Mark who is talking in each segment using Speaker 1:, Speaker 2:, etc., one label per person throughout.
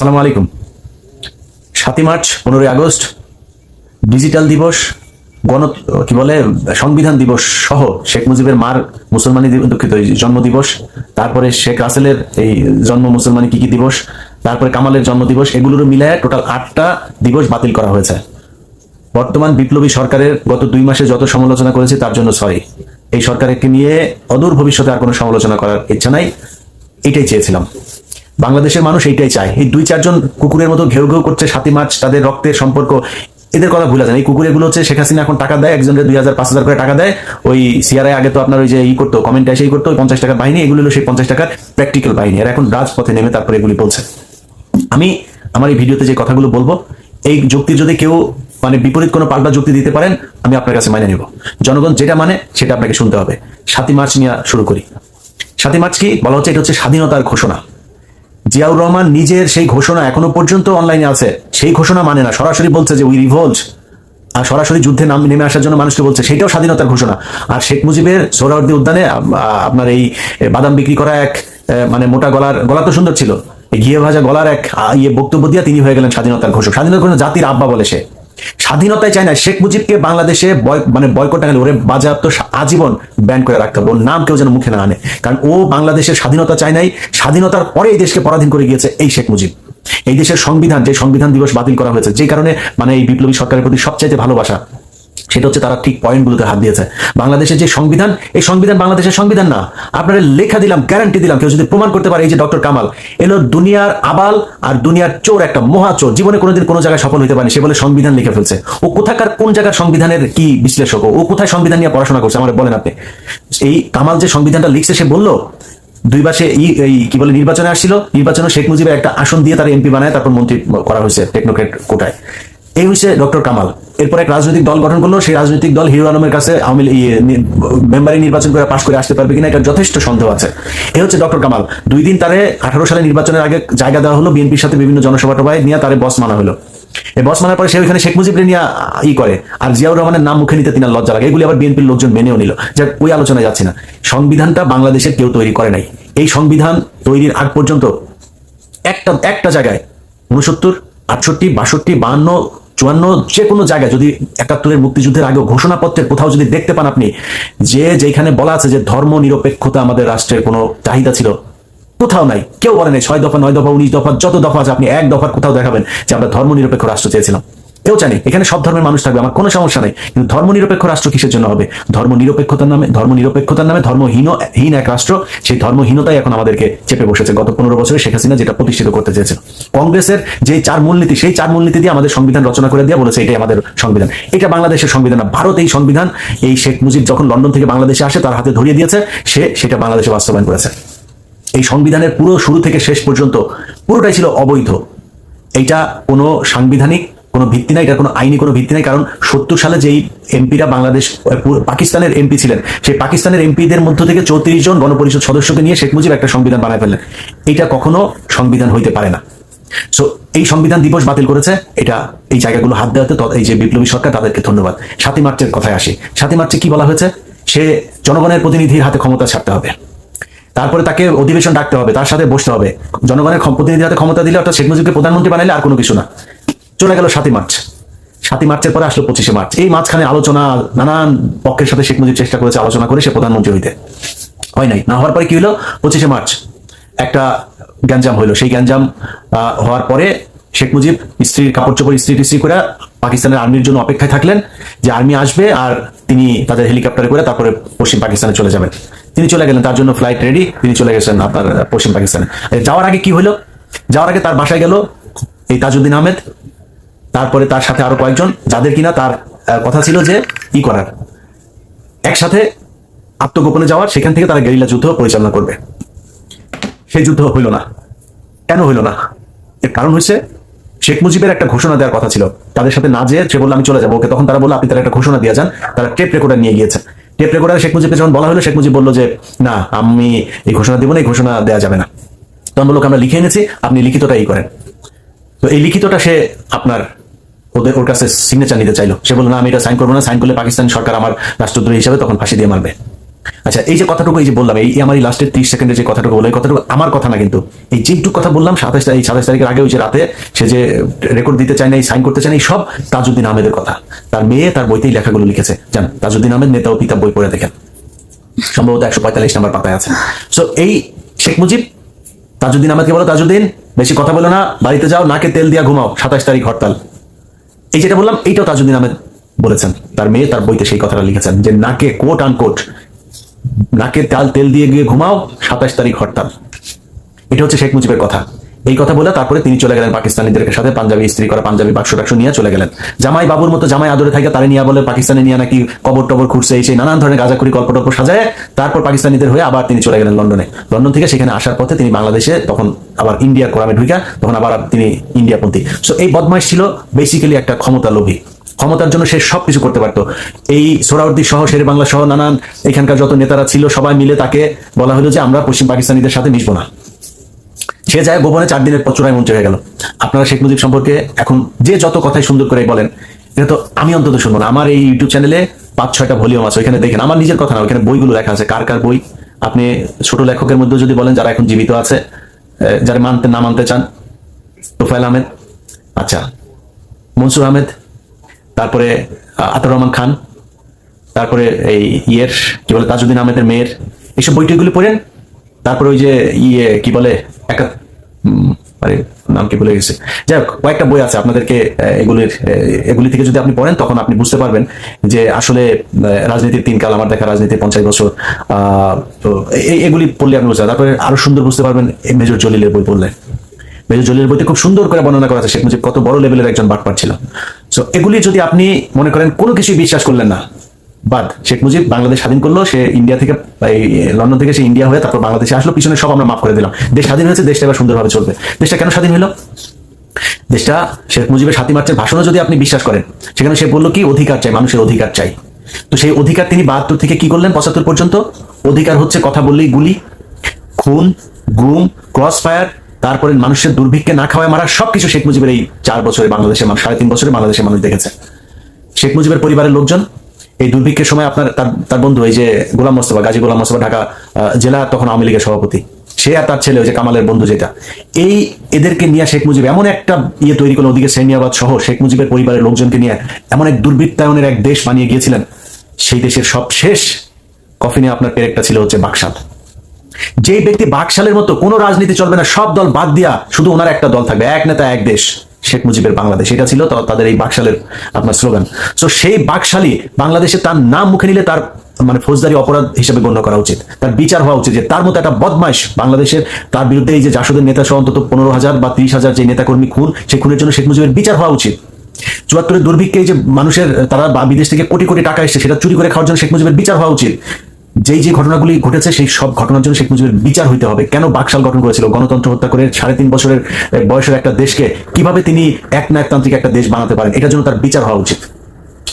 Speaker 1: আসসালামু আলাইকুম। 7ই March, 15ই August, digital দিবস, কি বলে সংবিধান দিবস সহ শেখ মুজিবের মার মুসলমানি দুঃখিত জন্ম দিবস, তারপরে শেখ রাসেলের এই জন্ম মুসলমানি কি দিবস, তারপরে কামালের জন্ম দিবস, এগুলোর মিলায় টোটাল 8টা দিবস বাতিল করা হয়েছে। বর্তমান বিপ্লবী সরকারের গত 2 মাসে যত সমালোচনা করেছে তার জন্য সরি। এই সরকারকে নিয়ে অদূর ভবিষ্যতে আর কোনো সমালোচনা করার ইচ্ছা নাই। এটাই চেয়েছিলাম, বাংলাদেশের মানুষ এইটাই চায়। এই 2-4 জন কুকুরের মতো ঘেউ ঘেউ করছে 7ই মার্চ, তাদের রক্তের সম্পর্ক, এদের কথা ভুলে যান। এই কুকুরগুলো হচ্ছে শেখ হাসিনা এখন টাকা দেয়, একজনের 2000-5000 করে টাকা দেয়। ওই সিআরআই আগে তো আপনার ওই যে করতো, কমেন্টে এসে করতো, ওই 50 টাকার বাহিনী, এগুলো হলো সেই 50 টাকার প্র্যাকটিক্যাল বাহিনী। এরা এখন রাজপথে নেমে তারপরে এগুলি বলছে। আমি আমার এই ভিডিওতে যে কথাগুলো বলবো, এই যুক্তির যদি কেউ বিপরীত কোনো পাল্টা যুক্তি দিতে পারেন, আমি আপনার কাছে মাইনে নেব। জনগণ যেটা মানে সেটা আপনাকে শুনতে হবে। 7ই মার্চ নিয়ে শুরু করি। 7ই মার্চ কি বলা হচ্ছে? এটা হচ্ছে স্বাধীনতার ঘোষণা। জিয়াউর রহমান নিজের সেই ঘোষণা এখনো পর্যন্ত অনলাইনে আছে, সেই ঘোষণা মানে না, সরাসরি বলছে যে উই রিভোল্ট, আর সরাসরি যুদ্ধে নেমে আসার জন্য মানুষকে বলছে, সেটাও স্বাধীনতার ঘোষণা। আর শেখ মুজিবের সোহরাওয়ার্দী উদ্যানে আপনার এই বাদাম বিক্রি করা এক মোটা গলা তো সুন্দর ছিল, ঘিয়ে ভাজা গলার এক বক্তব্য দিয়ে তিনি হয়ে গেলেন স্বাধীনতার ঘোষক। স্বাধীনতার ঘোষণা জাতির আব্বা বলে সে। স্বাধীনতায় চায় না শেখ মুজিবকে বাংলাদেশে বয়কট না গেলে ওরে বাজেয়াপ্ত আজীবন ব্যান করে রাখতে হবে, ওর নাম কেউ যেন মুখে না আনে। কারণ ও বাংলাদেশের স্বাধীনতা চায় নাই, স্বাধীনতার পরে এই দেশকে পরাধীন করে গিয়েছে এই শেখ মুজিব। এই দেশের সংবিধান, যে সংবিধান দিবস বাতিল করা হয়েছে, যে কারণে এই বিপ্লবী সরকারের প্রতি সবচাইতে ভালোবাসা, সেটা হচ্ছে তারা ঠিক পয়েন্টগুলোতে হাত দিয়েছে। বাংলাদেশের যে সংবিধান, এই সংবিধান বাংলাদেশের সংবিধান না। আপনারা লেখা দিলাম, গ্যারান্টি দিলাম, কেউ যদি প্রমাণ করতে পারে এই যে ডক্টর কামাল এলো দুনিয়ার আবাল আর দুনিয়ার চোর, একটা মহা চোর, জীবনে কোনোদিন কোনো জায়গায় সফল হতে পারেনি, সে বলে সংবিধান লিখে ফেলছে। ও কোথাকার কোন জায়গার সংবিধানের কি বিশ্লেষক, ও কোথায় সংবিধান নিয়ে পড়াশোনা করছে আমার বলেন আপনি। এই কামাল যে সংবিধানটা লিখছে, সে বললো 2 মাসে কি বলে নির্বাচনে আসছিল, নির্বাচনে শেখ মুজিবের একটা আসন দিয়ে তার এমপি বানায়, তারপর মন্ত্রী করা হয়েছে টেকনোক্রেট কোটায়। এই হচ্ছে ডক্টর কামাল। এরপর এক রাজনৈতিক দল গঠন করলো, সেই রাজনৈতিক দল হিরো আলমের কাছে মেম্বারি নির্বাচন করে পাশ করে আসতে পারবে কিনা এটা যথেষ্ট সন্দেহ আছে। এই হচ্ছে ডক্টর কামাল। 2 দিন তারে 18 সালে নির্বাচনের আগে জায়গা দেওয়া হলো, বিএনপির সাথে বিভিন্ন জনসভা টভায় নিয়ে তারে বস মানা হলো। এই বস মানার পরে সে ওইখানে শেখ মুজিবকে নিয়ে করে, আর জিয়াউর রহমানের নাম মুখে নিতে তিনার লজ্জা লাগে। এগুলি আবার বিএনপির লোকজন মেনেও নিল। যাক, ওই আলোচনায় যাচ্ছি না। সংবিধানটা বাংলাদেশের কেউ তৈরি করে নাই। এই সংবিধান তৈরির আগ পর্যন্ত একটা জায়গায় 69, 68, 62, 52, 54 যে কোনো জায়গায় যদি 71-এর মুক্তিযুদ্ধের আগে ঘোষণাপত্রের কোথাও যদি দেখতে পান আপনি, যেখানে বলা আছে যে ধর্ম নিরপেক্ষতা আমাদের রাষ্ট্রের কোনো চাহিদা ছিল, কোথাও নাই। কেউ বলে নাই 6 দফা, 9 দফা, 19 দফা, যত দফা আছে আপনি এক দফার কোথাও দেখাবেন যে আমরা ধর্ম নিরপেক্ষ রাষ্ট্র চেয়েছিলাম। কেউ জানি এখানে সব ধর্মের মানুষ থাকবে, আমার কোনো সমস্যা নেই, কিন্তু ধর্ম নিরপেক্ষ রাষ্ট্র কিসের জন্য হবে? ধর্ম নিরপেক্ষতার নামে ধর্মহীন এক রাষ্ট্র। সেই ধর্মহীনতাই এখন আমাদেরকে চেপে বসেছে গত 15 বছরে শেখ হাসিনা যেটা প্রতিষ্ঠিত করতে চেয়েছিল। কংগ্রেসের যে 4 মূলনীতি, সেই 4 মূলনীতি দিয়ে আমাদের সংবিধান রচনা করে দিয়ে বলেছে এটাই আমাদের সংবিধান। এটা বাংলাদেশের সংবিধান না, ভারত এই সংবিধান এই শেখ মুজিব যখন লন্ডন থেকে বাংলাদেশে আসে তার হাতে ধরিয়ে দিয়েছে, সে সেটা বাংলাদেশে বাস্তবায়ন করেছে। এই সংবিধানের পুরো শুরু থেকে শেষ পর্যন্ত পুরোটাই ছিল অবৈধ। এইটা কোনো সাংবিধানিক কোনো ভিত্তি নাই, এটার কোনো আইনি কোনো ভিত্তি নাই। কারণ 70 সালে যেই এমপিরা পাকিস্তানের এমপি ছিলেন, সেই পাকিস্তানের এমপিদের মধ্য থেকে 34 জন গণপরিষদ সদস্যকে নিয়ে শেখ মুজিব একটা সংবিধান বানায় ফেললেন। এটা কখনো সংবিধান হইতে পারে না। সো এই সংবিধান দিবস বাতিল করেছে, এটা এই জায়গাগুলো হাত দেওয়াতে এই যে বিপ্লবী সরকার, তাদেরকে ধন্যবাদ। 7ই মার্চের কথায় আসি। 7ই মার্চে কি বলা হয়েছে? সে জনগণের প্রতিনিধির হাতে ক্ষমতা ছাড়তে হবে, তারপরে তাকে অধিবেশন ডাকতে হবে, তার সাথে বসতে হবে। জনগণের প্রতিনিধির হাতে ক্ষমতা দিলে, অর্থাৎ শেখ মুজিবকে প্রধানমন্ত্রী বানাইলে আর কোনো কিছু না। চলে গেল 7ই মার্চ। 7ই মার্চের পরে আসলো 25শে মার্চ। এই মাঝখানে আলোচনা, নানান পক্ষের সাথে শেখ মুজিব চেষ্টা করেছে আলোচনা করে সে প্রধানমন্ত্রী হইতে, হয় নাই। না হওয়ার পরে কি হলো? 25শে মার্চ একটা গ্যাঞ্জাম হইলো। সেই গ্যাঞ্জাম হওয়ার পরে শেখ মুজিব স্ত্রীর কাপড় চোপড় ইস্ত্রি করে পাকিস্তানের আর্মির জন্য অপেক্ষায় থাকলেন যে আর্মি আসবে আর তিনি তাদের হেলিকপ্টারে করে তারপরে পশ্চিম পাকিস্তানে চলে যাবেন। তিনি চলে গেলেন, তার জন্য ফ্লাইট রেডি, তিনি চলে গেছেন আপনার পশ্চিম পাকিস্তানে। যাওয়ার আগে কি হলো? যাওয়ার আগে তার বাসায় গেল এই তাজউদ্দিন আহমেদ, তারপরে তার সাথে আরো কয়েকজন, যাদের কিনা তার কথা ছিল যে করার একসাথে আত্মগোপনে যাওয়ার, সেখান থেকে তারা গেরিলা যুদ্ধ পরিচালনা করবে। সেই যুদ্ধ হইল না। কেন হইল না? এর কারণ হচ্ছে শেখ মুজিবের একটা ঘোষণা দেওয়ার কথা ছিল, তাদের সাথে না যেয়ে সে বললো আমি চলে যাবো। ওকে তখন তারা বললো আপনি তারা একটা ঘোষণা দিয়ে যান। তারা টেপ রেকর্ডার নিয়ে গিয়েছে। টেপ রেকর্ডার শেখ মুজিবকে যখন বলা হলো, শেখ মুজিব বললো যে না, আমি এই ঘোষণা দেবো না, এই ঘোষণা দেওয়া যাবে না। তখন বললো আমরা লিখে এনেছি, আপনি লিখিতটা করেন। তো এই লিখিতটা সে আপনার ওর কাছে সিগনেচার নিতে চাইলো। সে বললো না, আমি এটা সাইন করবো না, সাইন করলে পাকিস্তান সরকার আমার রাষ্ট্রদ্রোহী হিসাবে তখন ফাঁসি দিয়ে মারবে। আচ্ছা, এই যে কথাটুকু এই যে বললাম, এই আমার এই লাস্টের 30 সেকেন্ডের যে কথাটুকু বললাম, এই কথাটুকু আমার কথা না কিন্তু, এই যেটুকু কথা বললাম 27 তারিখের আগে, ওই যে রাতে সে যে রেকর্ড দিতে চায় না, সাইন করতে চায় না, এই সব তাজউদ্দিন আহমেদের কথা। তার মেয়ে তার বইতেই লেখাগুলো লিখেছে। জান, তাজউদ্দিন আহমেদ নেতা ও পিতা বই পড়ে দেখেন, সম্ভবত 145 নম্বর পাতায় আছে। সো এই শেখ মুজিব তাজউদ্দিন আহমেদকে বলো, তাজউদ্দিন বেশি কথা বলো না, বাড়িতে যাও, নাকে তেল দিয়া ঘুমাও, 27 তারিখ হরতাল। এই যেটা বললাম এইটাও তাজউদ্দিন আহমেদ বলেছেন, তার মেয়ে তার বইতে সেই কথাটা লিখেছেন যে নাকে কোট আনকোট, নাকে তেল দিয়ে গিয়ে ঘুমাও, 27 তারিখ হরতাল। এটা হচ্ছে শেখ মুজিবের কথা। এই কথা বলে তারপরে তিনি চলে গেলেন পাকিস্তানিদের সাথে, পাঞ্জাবি ইস্ত্রি করা পাঞ্জাবি বাক্স টাক্স নিয়ে চলে গেলেন। জামাই বাবুর মতো জামাই আদরে থাকে, তারে নিয়ে বলে পাকিস্তানে নিয়ে নাকি কবর টবর খুঁড়ছে, এই সেই নানান ধরনের গাঁজাখুরি গল্প টল্প সাজায় তারপর পাকিস্তানিদের হয়ে আবার তিনি চলে গেলেন লন্ডনে। লন্ডন থেকে সেখানে আসার পথে তিনি বাংলাদেশে তখন আবার ইন্ডিয়ার কোরামে ঢুকা, তখন আবার তিনি ইন্ডিয়াপন্থী। সো এই বদমাইশ ছিল বেসিক্যালি একটা ক্ষমতা লোভী। ক্ষমতার জন্য সে সবকিছু করতে পারতো। এই সোহরাওয়ার্দী সহ শেরে বাংলা সহ নানান এখানকার যত নেতারা ছিল সবাই মিলে তাকে বলা হলো যে আমরা পশ্চিম পাকিস্তানিদের সাথে মিশবো না। সে যায় গোপনে 4 দিনের পর চূড়ায় মঞ্চে হয়ে গেল। আপনারা শেখ মুজিব সম্পর্কে এখন যে যত কথাই সুন্দর করে বলেন, এটা তো আমি অন্তত শুনবো না। আমার এই ইউটিউব চ্যানেলে 5-6টা ভলিউম আছে, ওইখানে দেখেন, আমার নিজের কথা না, ওইখানে বইগুলো লেখা আছে, কার কার বই। আপনি ছোট লেখকের মধ্যে যদি বলেন যারা এখন জীবিত আছে, যারা মানতে না মানতে চান, তোফায়েল আহমেদ, আচ্ছা মনসুর আহমেদ, তারপরে আতাউর রহমান খান, তারপরে এই ইয়ের কি বলে তাজউদ্দিন আহমেদের মেয়ের, এইসব বইটিগুলি পড়েন। তারপরে ওই যে কি বলে একা আরে নাম কি ভুলে গেছে, যাই হোক কয়েকটা বই আছে আপনাদেরকে, এগুলি থেকে যদি আপনি পড়েন তখন আপনি বুঝতে পারবেন যে আসলে রাজনীতির 3 কাল, আমার দেখা রাজনীতির 50 বছর, তো এগুলি পড়লে আপনি বুঝতে পারবেন। তারপরে আরো সুন্দর বুঝতে পারবেন মেজর জলিলের বই পড়লে। মেজর জলিলের বইতে খুব সুন্দর করে বর্ণনা করা আছে শেখ মুজিব কত বড় লেভেলের একজন বাটপার ছিল। সো এগুলি যদি আপনি মনে করেন কোনো কিছুই বিশ্বাস করলেন না, বাদ শেখ মুজিব বাংলাদেশ স্বাধীন করলো, সে ইন্ডিয়া থেকে লন্ডন থেকে সে ইন্ডিয়া হয়ে তারপর বাংলাদেশে আসলো, পিছনে সব আমরা মাফ করে দিলাম, দেশ স্বাধীন হয়েছে, দেশটা এবার সুন্দরভাবে চলবে। দেশটা কেন স্বাধীন হলো? দেশটা শেখ মুজিবের 7ই মার্চের ভাষণও যদি আপনি বিশ্বাস করেন, সেখানে সে বললো কি অধিকার চাই, মানুষের অধিকার চাই। তো সেই অধিকার তিনি 72 থেকে কি করলেন 75 পর্যন্ত? অধিকার হচ্ছে কথা বললেই গুলি, খুন, গুম, ক্রস ফায়ার, তারপরে মানুষের দুর্ভিক্ষে না খাওয়ায় মারা, সবকিছু শেখ মুজিবের এই 4 বছরে বাংলাদেশের মানুষ, 3.5 বছরে বাংলাদেশের মানুষ দেখেছে। শেখ মুজিবের পরিবারের লোকজন এই দুর্ভিক্ষের সময় আপনার তার বন্ধু এই যে গোলাম মোস্তফা, গাজী গোলাম মোস্তফা, ঢাকা জেলা তখন আওয়ামী লীগের সভাপতি, সে আর তার ছেলে ওই যে কামালের বন্ধু যেটা, এদেরকে নিয়ে শেখ মুজিব এমন একটা তৈরি করলেন, ওদিকে সেনিয়াবাদ সহ শেখ মুজিবের পরিবারের লোকজনকে নিয়ে এমন এক দুর্বৃত্তায়নের এক দেশ বানিয়ে গিয়েছিলেন। সেই দেশের সব শেষ কফিনে আপনার পেরেকটা ছিল হচ্ছে বাকশাল। যে ব্যক্তি বাকশালের মতো কোনো রাজনীতি চলবে না, সব দল বাদ দিয়া শুধু ওনার একটা দল থাকবে, এক নেতা এক দেশ, শেখ মুজিবের বাংলাদেশ, এটা ছিল তাদের এই বাকশালের আপনার স্লোগান। তো সেই বাকশালী বাংলাদেশে তার নাম মুখে নিলে তার মানে ফৌজদারি অপরাধ হিসেবে গণ্য করা উচিত, তার বিচার হওয়া উচিত। যে তার মতো একটা বদমাইশ বাংলাদেশের, তার বিরুদ্ধে এই যে জাসদের নেতা সহ অন্তত 15,000 বা 30,000 যে নেতাকর্মী খুন, সেই খুনের জন্য শেখ মুজিবের বিচার হওয়া উচিত। 74-এর দুর্ভিক্ষে যে মানুষের তারা বিদেশ থেকে কোটি কোটি টাকা এসেছে, সেটা চুরি করে খাওয়ার জন্য শেখ মুজিবের বিচার হওয়া উচিত। যেই যে ঘটনাগুলি ঘটেছে সেই সব ঘটনার জন্য শেখ মুজিবের বিচার হইতে হবে। কেন বাকশাল গঠন করেছিল, গণতন্ত্র হত্যা করে 3.5 বছরের বয়সের একটা দেশকে কিভাবে তিনি একনায়কতান্ত্রিক একটা দেশ বানাতে পারেন, এটার জন্য তার বিচার হওয়া উচিত।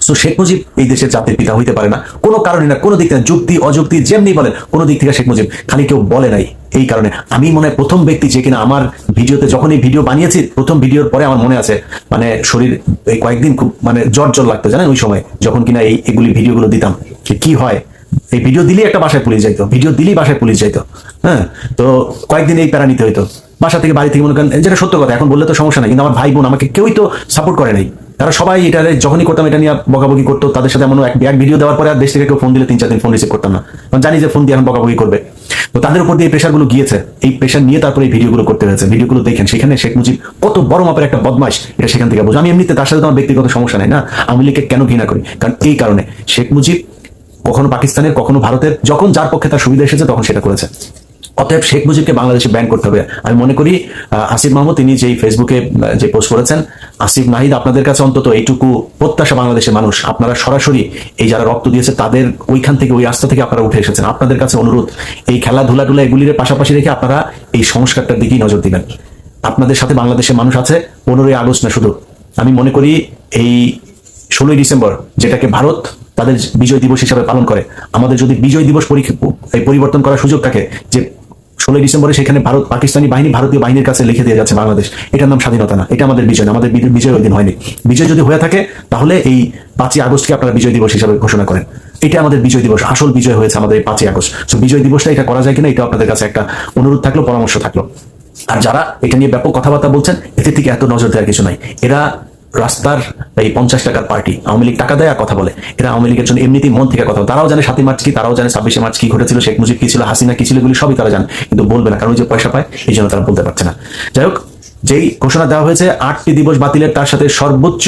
Speaker 1: সো শেখ মুজিব এই দেশের জাতির পিতা হইতে পারে না কোনো কারণে, না কোনো দিক থেকে, যুক্তি অযুক্তি যেমনি বলেন, কোনো দিক থেকে শেখ মুজিব খালি কেউ বলে নাই। এই কারণে আমি মনে হয় প্রথম ব্যক্তি যে কিনা আমার ভিডিওতে, যখন এই ভিডিও বানিয়েছি প্রথম ভিডিওর পরে আমার মনে আছে মানে শরীর এই কয়েকদিন খুব মানে জ্বর লাগতো জানেন, ওই সময় যখন কিনা এগুলি ভিডিওগুলো দিতাম, কি হয় এই ভিডিও দিলেই একটা বাসায় পুলিশ যাইতো, ভিডিও দিলেই বাসায় পুলিশ যাইতো। হ্যাঁ, তো কয়েকদিন এই প্যারা নিতে হইতো, বাসা থেকে বাড়ি থেকে মনে করেন, যেটা সত্য কথা, এখন বললে তো সমস্যা নাই, কিন্তু আমার ভাই বোন আমাকে কেউই তো সাপোর্ট করে নাই। তারা সবাই এটা যখনই করতাম এটা নিয়ে বকাবকি করতো, তাদের সাথে এমন এক ভিডিও দেওয়ার পরে আর দেশ থেকে কেউ ফোন দিলে 3-4 দিন ফোন রিসিভ করতাম না, কারণ জানি যে ফোন দিয়ে এখন বকাবকি করবে। তো তাদের উপর দিয়ে প্রেশার গুলো গিয়েছে, এই প্রেশার নিয়ে তারপরে এই ভিডিওগুলো করতে হয়েছে। ভিডিওগুলো দেখেন, সেখানে শেখ মুজিব কত বড় মাপের একটা বদমাইশ, এটা সেখান থেকে বুঝি। আমি এমনিতে তার সাথে আমার ব্যক্তিগত সমস্যা নাই, না আওয়ামী লীগকে কেন ঘৃণা করি, কারণ এই কারণে শেখ মুজিব কখনো পাকিস্তানের কখনো ভারতের, যখন যার পক্ষে তার সুবিধা এসেছে তখন সেটা করেছে। অতএব শেখ মুজিবকে বাংলাদেশে ব্যান করতে হবে। আমি মনে করি আসিফ মাহমুদ তিনি যে ফেসবুকে যে পোস্ট করেছেন, আসিফ নাহিদ আপনাদের কাছে অন্তত এইটুকু প্রত্যাশা, বাংলাদেশের মানুষ আপনারা সরাসরি এই যারা রক্ত দিয়েছে তাদের ওইখান থেকে, ওই আস্থা থেকে আপনারা উঠে এসেছেন, আপনাদের কাছে অনুরোধ এই খেলাধুলা এগুলির পাশাপাশি রেখে আপনারা এই সংস্কারটার দিকেই নজর দিবেন। আপনাদের সাথে বাংলাদেশের মানুষ আছে। 15ই আগস্ট না শুধু, আমি মনে করি এই 16ই ডিসেম্বর, যেটাকে ভারত তাদের বিজয় দিবস হিসাবে পালন করে, আমাদের যদি বিজয় দিবস পরিবর্তন করার সুযোগ থাকে, যে 16 ডিসেম্বরে সেখানে পাকিস্তানি বাহিনী ভারতীয় বাহিনীর কাছে লিখে দিয়ে যাচ্ছে বাংলাদেশ, এটার নাম স্বাধীনতা না, এটা আমাদের বিজয় না, আমাদের বিজয় ওই দিন হয়নি। বিজয় যদি হয়ে থাকে তাহলে এই 5ই আগস্টকে আপনারা বিজয় দিবস হিসাবে ঘোষণা করেন। এটা আমাদের বিজয় দিবস, আসল বিজয় হয়েছে আমাদের এই 5ই আগস্ট। তো বিজয় দিবসটা এটা করা যায় কিনা, এটা আপনাদের কাছে একটা অনুরোধ থাকলো, পরামর্শ থাকলো। আর যারা এটা নিয়ে ব্যাপক কথাবার্তা বলছেন, এদের থেকে এত নজর দেওয়ার কিছু নাই। এরা রাস্তার এই 50 টাকার পার্টি, আওয়ামী লীগ টাকা দেয় আর কথা বলে। এরা আওয়ামী লীগের জন্য এমনিতেই মন থেকে কথা বলে। তারাও জানে 7ই মার্চ কি, তারাও জানে 26শে মার্চ কি ঘটেছিল, শেখ মুজিব কি ছিল, হাসিনা কি ছিল, এগুলি সবই তারা জানে, কিন্তু বলবে না, কারণ ওই যে পয়সা পায়, এই জন্য তারা বলতে পারছে না। যাই হোক, যেই ঘোষণা দেওয়া হয়েছে 8টি দিবস বাতিলের, তার সাথে সর্বোচ্চ